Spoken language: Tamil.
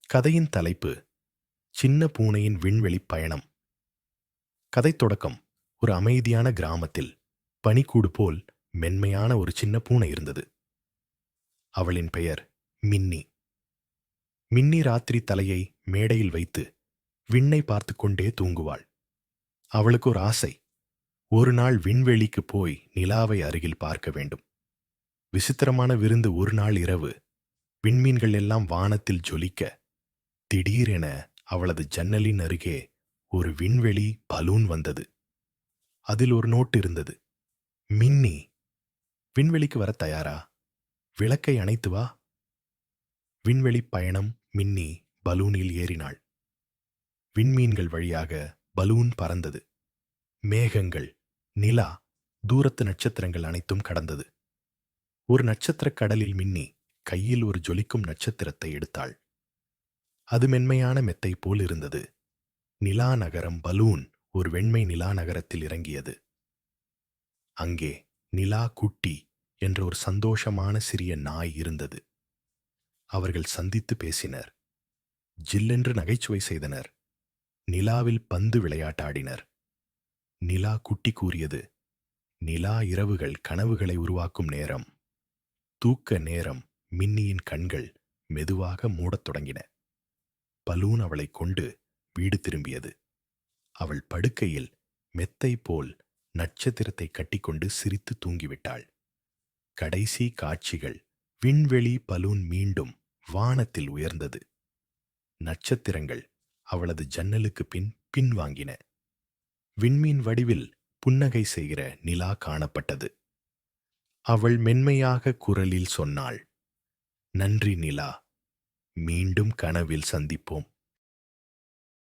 கதையின் தலைப்பு சின்ன பூனையின் விண்வெளிப் பயணம். கதை தொடக்கம். ஒரு அமைதியான கிராமத்தில் பனிக்கூடு போல் மென்மையான ஒரு சின்ன பூனை இருந்தது. அவளின் பெயர் மின்னி. மின்னி ராத்திரி தலையை மேடையில் வைத்து விண்ணை பார்த்து கொண்டே தூங்குவாள். அவளுக்கு ஒரு ஆசை. ஒரு நாள் விண்வெளிக்கு போய் நிலாவை அருகில் பார்க்க வேண்டும். விசித்திரமான விருந்து. ஒரு நாள் இரவு விண்மீன்கள் எல்லாம் வானத்தில் ஜொலிக்க, திடீரென அவளது ஜன்னலின் அருகே ஒரு விண்வெளி பலூன் வந்தது. அதில் ஒரு நோட்டு இருந்தது. மின்னி, விண்வெளிக்கு வர தயாரா? விளக்கை அணைத்து வா. விண்வெளி பயணம். மின்னி பலூனில் ஏறினாள். விண்மீன்கள் வழியாக பலூன் பறந்தது. மேகங்கள், நிலா, தூரத்து நட்சத்திரங்கள் அனைத்தும் கடந்தது. ஒரு நட்சத்திரக் கடலில் மின்னி கையில் ஒரு ஜொலிக்கும் நட்சத்திரத்தை எடுத்தாள். அது மென்மையான மெத்தை போல் இருந்தது. நிலா நகரம். பலூன் ஒரு வெண்மை நிலா நகரத்தில் இறங்கியது. அங்கே நிலா குட்டி என்ற ஒரு சந்தோஷமான சிறிய நாய் இருந்தது. அவர்கள் சந்தித்து பேசினர். ஜில்லென்று நகைச்சுவை செய்தனர். நிலாவில் பந்து விளையாட்டாடினர். நிலா குட்டி கூறியது, நிலா இரவுகள் கனவுகளை உருவாக்கும் நேரம். தூக்க நேரம். மின்னியின் கண்கள் மெதுவாக மூடத் தொடங்கின. பலூன் அவளைக் கொண்டு வீடு திரும்பியது. அவள் படுக்கையில் மெத்தை போல் நட்சத்திரத்தை கட்டிக்கொண்டு சிரித்து தூங்கிவிட்டாள். கடைசி காட்சிகள். விண்வெளி பலூன் மீண்டும் வானத்தில் உயர்ந்தது. நட்சத்திரங்கள் அவளது ஜன்னலுக்கு பின்வாங்கின. விண்மீன் வடிவில் புன்னகை செய்கிற நிலா காணப்பட்டது. அவள் மென்மையாக குரலில் சொன்னாள், நன்றி நிலா, மீண்டும் கனவில் சந்திப்போம்.